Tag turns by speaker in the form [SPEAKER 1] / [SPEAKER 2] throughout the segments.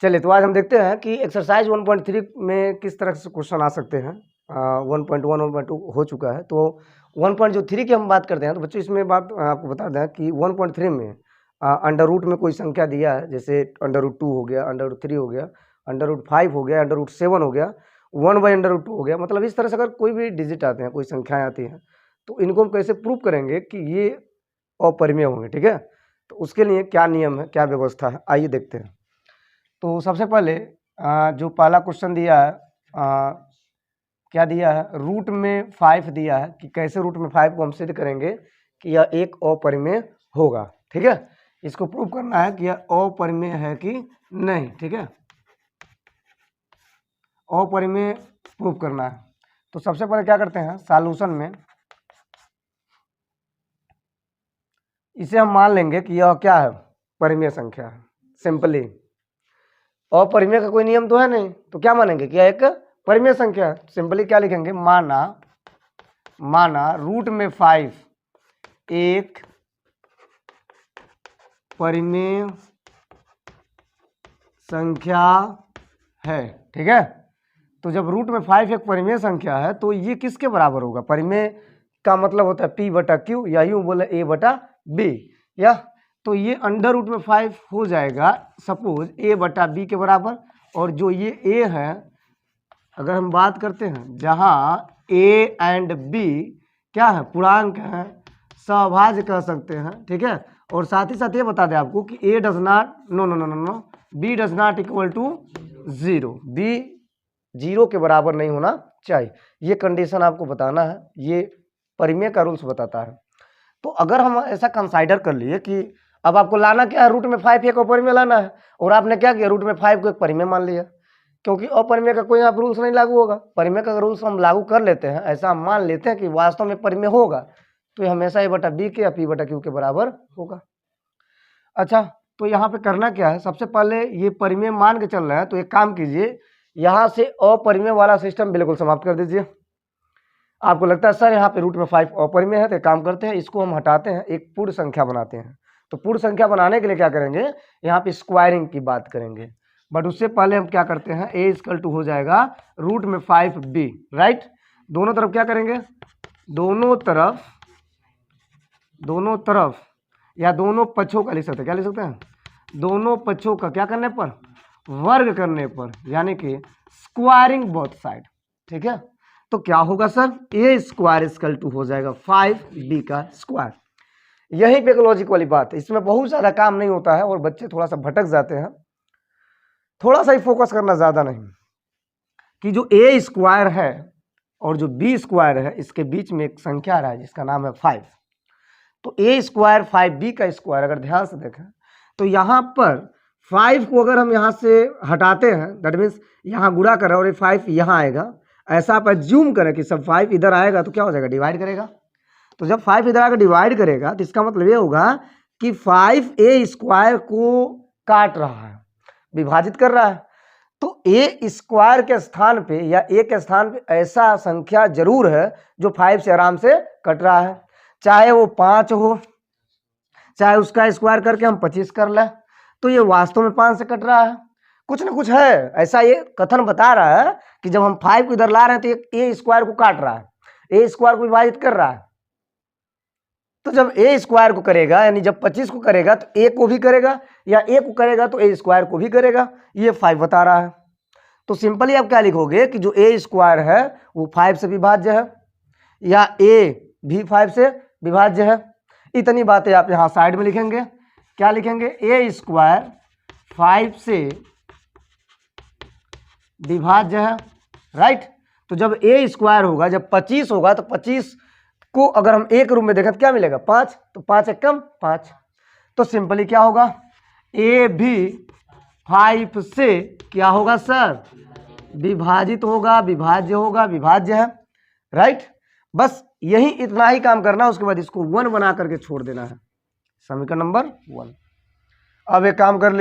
[SPEAKER 1] चलिए तो आज हम देखते हैं कि एक्सरसाइज 1.3 में किस तरह से क्वेश्चन आ सकते हैं। 1.1 1.2 हो चुका है, तो 1.3 की हम बात करते हैं। तो बच्चों इसमें बात आपको बता दें कि 1.3 में अंडर रूट में कोई संख्या दिया है, जैसे अंडर रूट 2 हो गया, अंडर रूट 3 हो गया, अंडर रूट 5 हो गया, अंडर रूट 7 हो गया, 1/√2 हो गया। मतलब इस तरह से अगर कोई भी डिजिट आते हैं, कोई संख्याएँ आती हैं, तो इनको हम कैसे प्रूव करेंगे कि ये अपरिमेय होंगे। ठीक है, तो उसके लिए क्या नियम है, क्या व्यवस्था है, आइए देखते हैं। तो सबसे पहले जो पहला क्वेश्चन दिया है, क्या दिया है, रूट में 5 दिया है कि कैसे रूट में 5 को हम सिद्ध करेंगे कि यह एक अपरिमेय होगा। ठीक है, इसको प्रूव करना है कि यह अपरिमेय है कि नहीं। ठीक है, अपरिमेय प्रूव करना है। तो सबसे पहले क्या करते हैं, सॉल्यूशन में इसे हम मान लेंगे कि यह क्या है, परिमेय संख्या है। सिंपली अपरिमेय का कोई नियम तो है नहीं, तो क्या मानेंगे कि यह एक परिमेय संख्या है। सिंपली क्या लिखेंगे, माना रूट में 5 एक परिमेय संख्या है। ठीक है, तो जब रूट में 5 एक परिमेय संख्या है तो ये किसके बराबर होगा? परिमेय का मतलब होता है P/Q, या यूं बोले A/B, या तो ये अंडर रूट में 5 हो जाएगा सपोज A/B के बराबर। और जो ये A है, अगर हम बात करते हैं जहां A एंड B क्या है, पूर्णांक है, सहभाज्य कह सकते हैं। ठीक है, और साथ ही साथ ये बता दें आपको कि A does not no B does not equal to 0, B 0 के बराबर नहीं होना चाहिए। ये कंडीशन आपको बताना है, ये परिमेय का रूल्स बताता है। तो अगर हम ऐसा कंसाइडर कर लिए कि अब आपको लाना क्या है, रूट में 5 एक अपरिमेय लाना है, और आपने क्या किया, रूट में 5 को एक परिमेय मान लिया, क्योंकि अपरिमेय का कोई आप रूल्स नहीं लागू होगा। परिमेय का रूल्स हम लागू कर लेते हैं, ऐसा हम मान लेते हैं कि वास्तव में परिमेय होगा, तो ये हमेशा A/B के या P/Q के बराबर होगा। अच्छा, तो यहाँ पे करना क्या है, सबसे पहले ये परिमेय मान के चल रहा है, तो एक काम कीजिए, यहाँ से अपरिमेय वाला सिस्टम बिल्कुल समाप्त कर दीजिए। आपको लगता है सर यहाँ पे रूट में 5 अपरिमेय है, तो काम करते हैं, इसको हम हटाते हैं, एक पूर्ण संख्या बनाते हैं। तो पूर्ण संख्या बनाने के लिए क्या करेंगे, यहाँ पे स्क्वायरिंग की बात करेंगे, बट उससे पहले हम क्या करते हैं, A हो जाएगा रूट में 5B, राइट। दोनों तरफ क्या करेंगे, दोनों तरफ या दोनों पक्षों का लिख सकते हैं, क्या लिख सकते हैं, दोनों पक्षों का क्या करने पर, वर्ग करने पर, यानी कि स्क्वायरिंग बोथ साइड। ठीक है, तो क्या होगा सर, A² हो जाएगा 5B का स्क्वायर। यही पे लॉजिक वाली बात है, इसमें बहुत ज़्यादा काम नहीं होता है और बच्चे थोड़ा सा भटक जाते हैं। थोड़ा सा ही फोकस करना, ज़्यादा नहीं, कि जो A² है और जो B² है, इसके बीच में एक संख्या आ रहा है जिसका नाम है 5। तो A² 5B का स्क्वायर, अगर ध्यान से देखें तो यहाँ पर 5 को अगर हम यहाँ से हटाते हैं, दैट मीन्स यहाँ गुणा करें और ये 5 यहाँ आएगा, ऐसा आप एज्यूम करें कि सब 5 इधर आएगा तो क्या हो जाएगा, डिवाइड करेगा। तो जब 5 इधर आकर डिवाइड करेगा तो इसका मतलब ये होगा कि 5A² को काट रहा है, विभाजित कर रहा है। तो A² के स्थान पे या A के स्थान पे ऐसा संख्या जरूर है जो 5 से आराम से कट रहा है, चाहे वो 5 हो, चाहे उसका स्क्वायर करके हम 25 कर लें, तो ये वास्तव में 5 से कट रहा है, कुछ ना कुछ है। ऐसा ये कथन बता रहा है कि जब हम 5 को इधर ला रहे हैं तो A² को काट रहा है, A² को विभाजित कर रहा है। तो जब A² को करेगा, यानी जब 25 को करेगा तो A को भी करेगा, या A को करेगा तो A² को भी करेगा, ये 5 बता रहा है। तो सिंपली आप क्या लिखोगे कि जो A² है वो 5 से विभाज्य है, या A भी 5 से विभाज्य है। इतनी बातें आप यहाँ साइड में लिखेंगे, क्या लिखेंगे, A² 5 से विभाज्य है, राइट। तो जब A² होगा, जब 25 होगा, तो 25 को अगर हम एक रूप में देखें तो क्या मिलेगा, 5, तो 5 एक कम 5। तो सिंपली क्या होगा, A भी 5 से क्या होगा सर, विभाजित होगा, विभाज्य होगा, विभाज्य है, राइट। बस यही इतना ही काम करना, उसके बाद इसको 1 बना करके छोड़ देना है, समीकरण नंबर 1। अब एक काम कर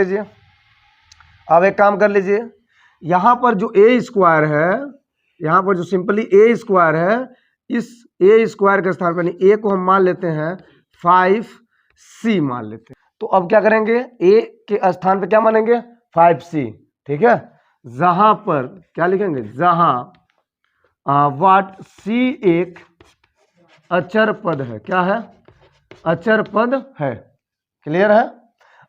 [SPEAKER 1] लीजिए, यहाँ पर जो A² है, यहाँ पर जो सिंपली A² है, इस A² के स्थान पर A को हम मान लेते हैं 5C मान लेते हैं। तो अब क्या करेंगे, A के स्थान पे क्या मानेंगे, 5C, ठीक है, जहां पर क्या लिखेंगे, जहां वाट सी एक अचर पद है, क्या है, अचर पद है। क्लियर है।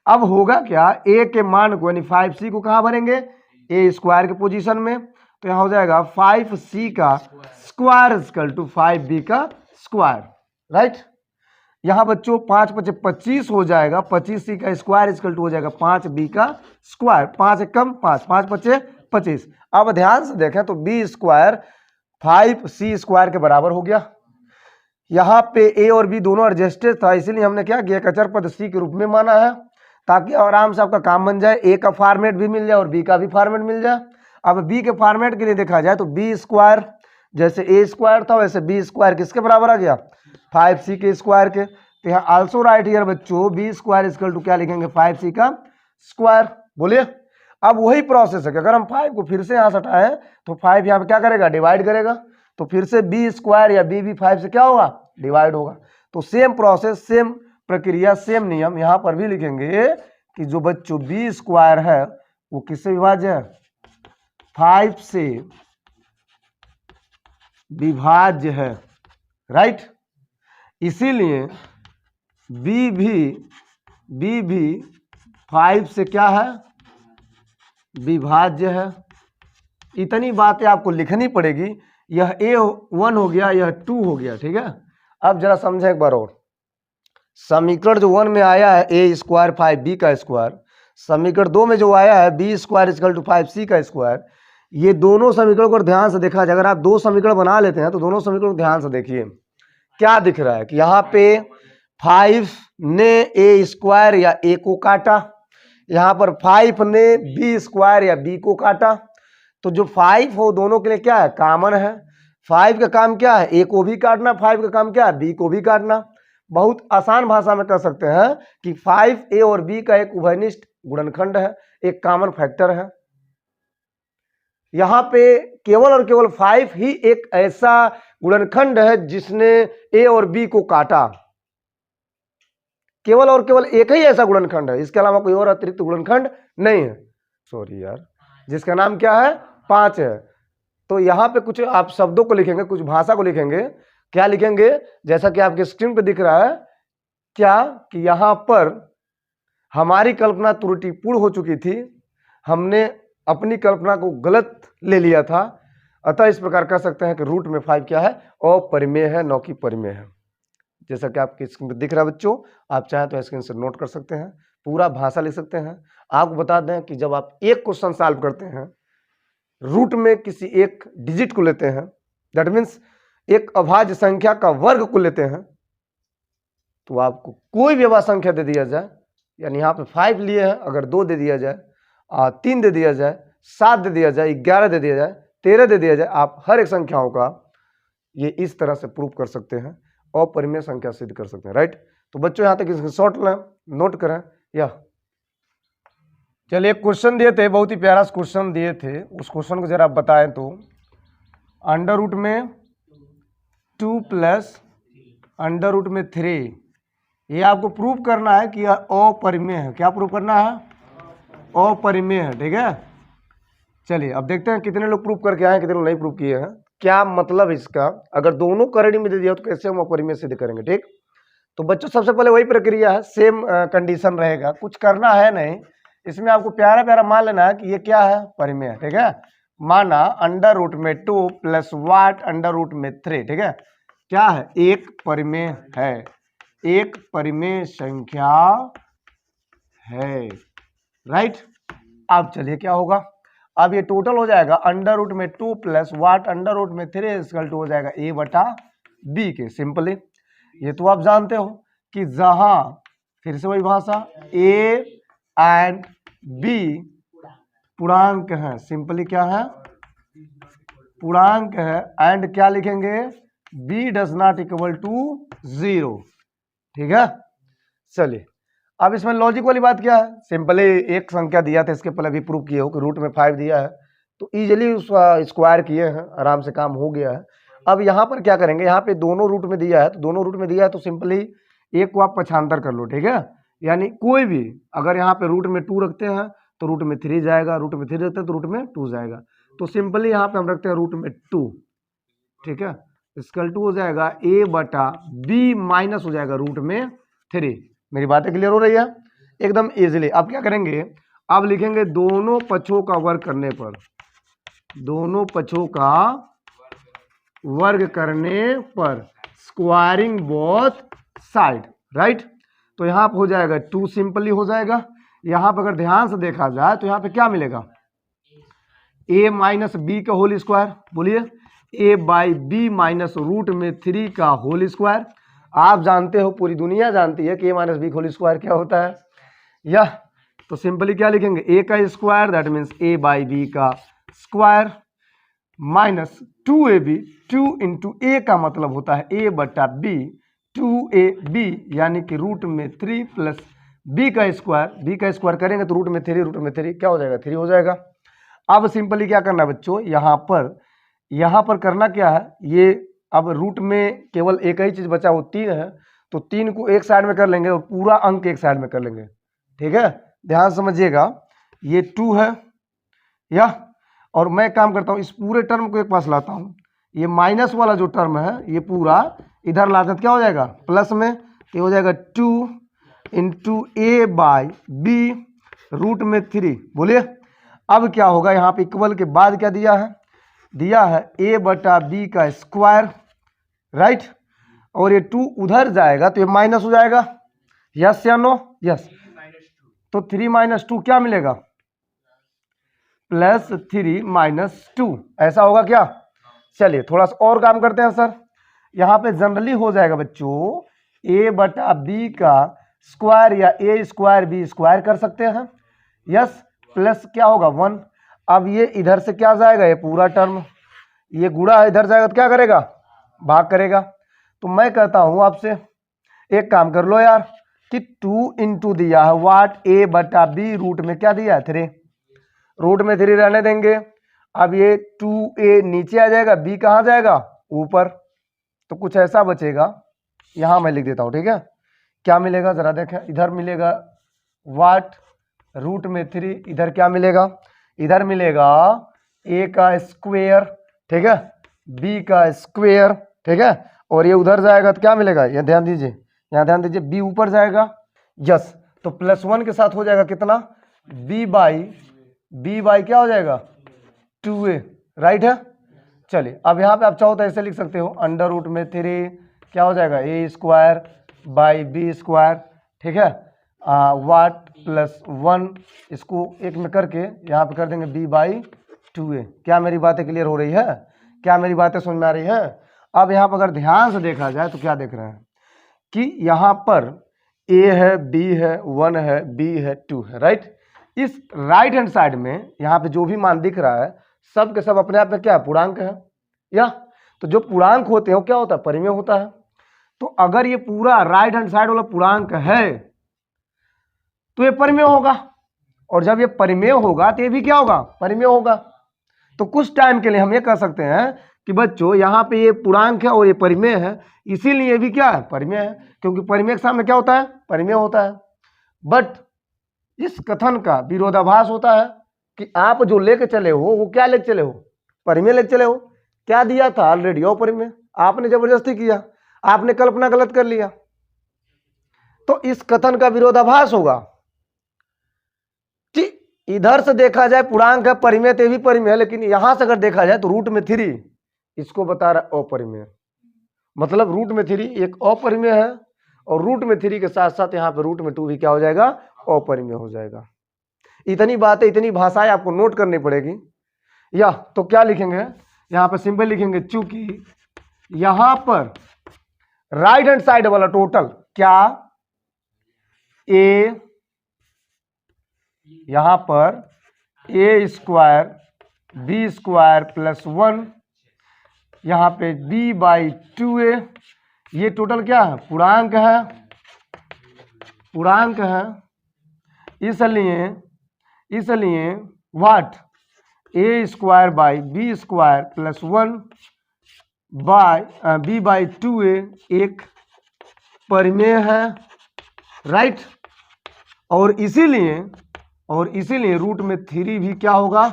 [SPEAKER 1] अब होगा क्या, ए के मान को यानी 5c को कहाँ भरेंगे, ए स्क्वायर के पोजीशन में, तो यहाँ हो जाएगा 5c का स्क्वायर इक्वल टू 5b का स्क्वायर, राइट। यहाँ बच्चों 5 × 25 हो जाएगा, 25c का स्क्वायर इक्वल टू हो जाएगा 5b का स्क्वायर, 5 एकम 5, 5 × 25। अब ध्यान से देखें तो b स्क्वायर 5c स्क्वायर के बराबर हो गया। यहाँ पे a और b दोनों एडजस्टेड था, इसीलिए हमने क्या किया, एक अचर पद c के रूप में माना है, ताकि आराम से आपका काम बन जाए, a का फॉर्मेट भी मिल जाए और b का भी फॉर्मेट मिल जाए। अब b के फॉर्मेट के लिए देखा जाए तो b स्क्वायर जैसे a स्क्वायर था वैसे b स्क्वायर किसके बराबर आ गया, 5c के स्क्वायर के। तो यहाँ आल्सो राइट हियर बच्चों b स्क्वायर इक्वल टू क्या लिखेंगे, 5c का स्क्वायर। बोलिए। अब वही प्रोसेस है कि अगर हम 5 को फिर से यहाँ से हटाएं तो 5 यहाँ पे क्या करेगा, डिवाइड करेगा, तो फिर से b स्क्वायर या b भी 5 से क्या होगा, डिवाइड होगा। तो सेम प्रोसेस, सेम प्रक्रिया, सेम नियम यहाँ पर भी लिखेंगे कि जो बच्चों b स्क्वायर है वो किससे विभाज्य है, 5 से विभाज्य है, राइट। इसीलिए b भी 5 से क्या है, विभाज्य है। इतनी बातें आपको लिखनी पड़ेगी। यह a1 हो गया, यह 2 हो गया, ठीक है। अब जरा समझें एक बार और, समीकरण जो 1 में आया है a स्क्वायर 5b का स्क्वायर, समीकरण 2 में जो आया है b square equal to 5c का स्क्वायर, ये दोनों समीकरणों को ध्यान से देखा जाए। अगर आप दो समीकरण बना लेते हैं तो दोनों समीकरण को ध्यान से देखिए, क्या दिख रहा है कि यहाँ पे 5 ने a स्क्वायर या a को काटा, यहाँ पर 5 ने b स्क्वायर या b को काटा। तो जो 5 हो दोनों के लिए क्या है, कॉमन है। 5 का काम क्या है, a को भी काटना, 5 का काम क्या है, b को भी काटना। बहुत आसान भाषा में कह सकते हैं कि 5a और b का एक उभयनिष्ठ गुणनखंड है, एक कॉमन फैक्टर है। यहाँ पे केवल और केवल 5 ही एक ऐसा गुणनखंड है जिसने a और b को काटा, केवल और केवल एक ही ऐसा गुणनखंड है, इसके अलावा कोई और अतिरिक्त गुणनखंड नहीं है। सॉरी यार, जिसका नाम क्या है, 5 है। तो यहाँ पे कुछ आप शब्दों को लिखेंगे, कुछ भाषा को लिखेंगे। क्या लिखेंगे, जैसा कि आपके स्क्रीन पे दिख रहा है, क्या कि यहाँ पर हमारी कल्पना त्रुटिपूर्ण हो चुकी थी, हमने अपनी कल्पना को गलत ले लिया था, अतः इस प्रकार कह सकते हैं कि रूट में 5 क्या है, अपरिमेय है, न कि परिमेय है। जैसा कि आपकी स्क्रीन पर दिख रहा है बच्चों, आप चाहें तो स्क्रीन से नोट कर सकते हैं, पूरा भाषा लिख सकते हैं। आपको बता दें कि जब आप एक क्वेश्चन सॉल्व करते हैं, रूट में किसी एक डिजिट को लेते हैं, दैट मीन्स एक अभाज्य संख्या का वर्ग को लेते हैं, तो आपको कोई भी अभाज्य संख्या दे दिया जाए, यानी यहाँ पे 5 लिए हैं, अगर 2 दे दिया जाए, 3 दे दिया जाए, 7 दे दिया जाए, 11 दे दिया जाए, 13 दे दिया जाए, आप हर एक संख्याओं का ये इस तरह से प्रूव कर सकते हैं, अपरिमेय संख्या सिद्ध कर सकते हैं, राइट। तो बच्चों यहाँ तक इसके शॉर्ट लें, नोट करें। या चलिए एक क्वेश्चन दिए थे, बहुत ही प्यारा क्वेश्चन दिए थे, उस क्वेश्चन को जरा आप बताएं तो, अंडर रूट में 2 प्लस अंडर रूट में 3, ये आपको प्रूव करना है कि यह अपरिमेय है। क्या प्रूव करना है, अपरिमेय है, ठीक है। चलिए अब देखते हैं कितने लोग प्रूव करके आए, कितने लोग नहीं प्रूव किए हैं, क्या मतलब इसका। अगर दोनों करंट में दे दिया तो कैसे हम अपरिमेय सिद्ध करेंगे, ठीक। तो बच्चों सबसे पहले वही प्रक्रिया है, सेम कंडीशन रहेगा, कुछ करना है नहीं, इसमें आपको प्यारा प्यारा मान लेना है कि ये क्या है, परिमेय, ठीक है। माना अंडर रूट में 2 प्लस वाट अंडर रूट में 3, ठीक है, क्या है, एक परिमेय है, एक परिमेय संख्या है, राइट। अब चलिए क्या होगा, अब ये टोटल हो जाएगा अंडर रूट में 2 प्लस वाट अंडर रूट में 3 इक्वल टू हो जाएगा a बटा b के। सिंपली ये तो आप जानते हो कि जहां, फिर से वही भाषा, a एंड b पूर्णांक है, सिंपली क्या है, पूर्णांक है, एंड क्या लिखेंगे, b does not equal to 0, ठीक है। चलिए अब इसमें लॉजिक वाली बात क्या है, सिंपली एक संख्या दिया था, इसके पहले भी प्रूव किए हो कि रूट में 5 दिया है, तो इजीली स्क्वायर किए हैं, आराम से काम हो गया है। अब यहाँ पर क्या करेंगे, यहाँ पे दोनों रूट में दिया है, तो दोनों रूट में दिया है तो सिंपली एक को आप पक्षांतर कर लो, ठीक है। यानी कोई भी अगर यहाँ पे रूट में 2 रखते हैं तो रूट में 3 जाएगा, रूट में 3 रखते हैं तो रूट में 2 जाएगा। तो सिंपली यहाँ पे हम रखते हैं रूट में 2, ठीक है। इसकल 2 हो जाएगा a बटा b माइनस हो जाएगा रूट में 3। मेरी बातें क्लियर हो रही है एकदम इजीली। अब क्या करेंगे, अब लिखेंगे दोनों पक्षों का वर्ग करने पर, दोनों पक्षों का वर्ग करने पर स्क्वायरिंग बोथ साइड, राइट। तो यहाँ पे हो जाएगा 2 सिंपली हो जाएगा। यहाँ पे अगर ध्यान से देखा जाए तो यहाँ पे क्या मिलेगा, a माइनस बी का होल स्क्वायर, बोलिए a by B minus root में 3 का होल स्क्वायर। आप जानते हो, पूरी दुनिया जानती है कि a माइनस बी का होल स्क्वायर क्या होता है, यह तो सिंपली क्या लिखेंगे a का square, that means a by b का square minus 2ab, 2 into a का मतलब होता है a बटा b, 2ab यानी कि रूट में 3 प्लस b का स्क्वायर करेंगे तो रूट में 3 क्या हो जाएगा, 3 हो जाएगा। अब सिंपली क्या करना है बच्चों, यहाँ पर करना क्या है, ये अब रूट में केवल एक ही चीज बचा, वो 3 है, तो 3 को एक साइड में कर लेंगे और पूरा अंक एक साइड में कर लेंगे, ठीक है। ध्यान समझिएगा, ये 2 है या, और मैं काम करता हूँ इस पूरे टर्म को एक पास लाता हूँ, ये माइनस वाला जो टर्म है ये पूरा इधर लाते क्या हो जाएगा, प्लस में, ये हो जाएगा 2 into A by B root में 3। बोलिए अब क्या होगा, यहाँ पे इक्वल के बाद क्या दिया है a बटा बी का स्क्वायर, राइट। और ये 2 उधर जाएगा तो ये माइनस हो जाएगा, यस या नो, यस। तो 3 माइनस 2 क्या मिलेगा, प्लस 3 माइनस 2, ऐसा होगा क्या। चलिए थोड़ा सा और काम करते हैं सर, यहाँ पे जनरली हो जाएगा बच्चों a बटा बी का स्क्वायर या a स्क्वायर बी स्क्वायर कर सकते हैं, यस, प्लस क्या होगा 1। अब ये इधर से क्या जाएगा, ये पूरा टर्म, ये गुणा इधर जाएगा तो क्या करेगा, भाग करेगा। तो मैं कहता हूं आपसे एक काम कर लो यार, कि 2 इंटू दिया है वाट a बटा बी रूट में क्या दिया है 3, रूट में 3 रहने देंगे। अब ये 2a नीचे आ जाएगा, b कहाँ जाएगा, ऊपर, तो कुछ ऐसा बचेगा, यहां मैं लिख देता हूं, ठीक है। क्या मिलेगा जरा देखें, इधर मिलेगा वाट रूट में 3, इधर क्या मिलेगा, इधर मिलेगा a का स्क्वेयर, ठीक है, b का स्क्वेयर, ठीक है, और ये उधर जाएगा तो क्या मिलेगा, ये ध्यान दीजिए, यहाँ ध्यान दीजिए, b ऊपर जाएगा, यस, तो +1 के साथ हो जाएगा कितना, b बाई क्या हो जाएगा 2a, राइट है। चलिए अब यहाँ पे आप चाहो तो ऐसे लिख सकते हो, अंडर रूट में 3 क्या हो जाएगा a square by B square, ठीक है, वाट प्लस 1, इसको एक में करके यहाँ पे कर देंगे b बाई 2a। क्या मेरी बातें क्लियर हो रही है, क्या मेरी बातें समझ में आ रही है। अब यहाँ पर अगर ध्यान से देखा जाए तो क्या देख रहे हैं कि यहाँ पर a है, b है, 1 है, b है, 2 है, राइट। इस राइट हैंड साइड में यहाँ पे जो भी मान दिख रहा है सब के सब अपने आप में क्या है, पूर्णांक है, या तो जो पूर्णांक होते हैं वो क्या होता है, परिमेय होता है। तो अगर ये पूरा राइट हैंड साइड वाला पूर्णांक है तो ये परिमेय होगा, और जब ये परिमेय होगा तो ये भी क्या होगा, परिमेय होगा। तो कुछ टाइम के लिए हम ये कह सकते हैं कि बच्चों यहाँ पे ये पूर्णांक है और ये परिमेय है, इसीलिए ये भी क्या है, परिमेय है, क्योंकि परिमेय के सामने क्या होता है, परिमेय होता है। बट इस कथन का विरोधाभास होता है कि आप जो लेके चले हो वो क्या लेके चले हो, परिमेय लेके चले हो। क्या दिया था ऑलरेडी, वो परिमेय, आपने जबरदस्ती किया, आपने कल्पना गलत कर लिया, तो इस कथन का विरोधाभास होगा कि इधर से देखा जाए पूर्णांक है, परिमेय तो भी परिमेय है, लेकिन यहां से अगर देखा जाए तो रूट में 3 इसको बता रहा अपरिमेय, मतलब रूट में 3 एक अपरिमेय है, और रूट में 3 के साथ साथ यहाँ पे रूट में 2 भी क्या हो जाएगा, अपरिमेय हो जाएगा। इतनी बातें, इतनी भाषाएं आपको नोट करनी पड़ेगी। या तो क्या लिखेंगे, यहाँ पे सिंपल लिखेंगे, चूंकि यहां पर राइट हैंड साइड वाला टोटल क्या, a, यहां पर a square b square plus 1, यहां पे b बाई 2a, ये टोटल क्या है, पूर्णांक है, पूर्णांक है, इसलिए what a square by b square plus 1 by b by 2a एक परिमेय है, राइट। और इसीलिए और इसीलिए रूट में 3 भी क्या होगा,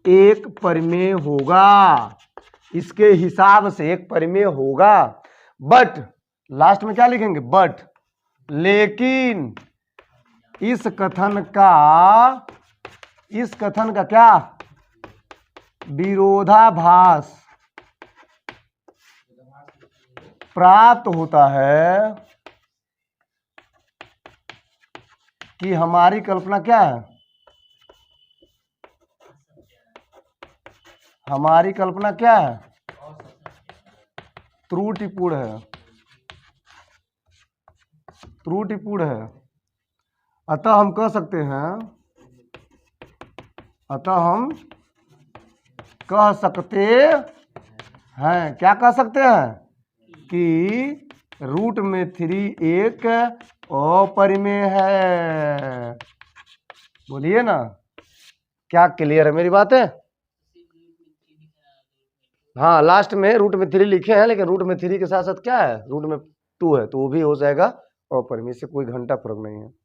[SPEAKER 1] एक परिमेय होगा, इसके हिसाब से एक परिमेय होगा। बट लास्ट में क्या लिखेंगे, बट, लेकिन इस कथन का क्या विरोधाभास प्राप्त होता है कि हमारी कल्पना क्या है, हमारी कल्पना क्या है, त्रुटिपूर्ण है, त्रुटिपूर्ण है। अतः हम कह सकते हैं, क्या कह सकते हैं कि रूट में 3 एक अपरिमेय है। बोलिए ना, क्या क्लियर है मेरी बात है? हाँ, लास्ट में रूट में 3 लिखे हैं, लेकिन रूट में 3 के साथ साथ क्या है, रूट में 2 है, तो वो भी हो जाएगा अपरिमेय, से कोई घंटा फर्क नहीं है।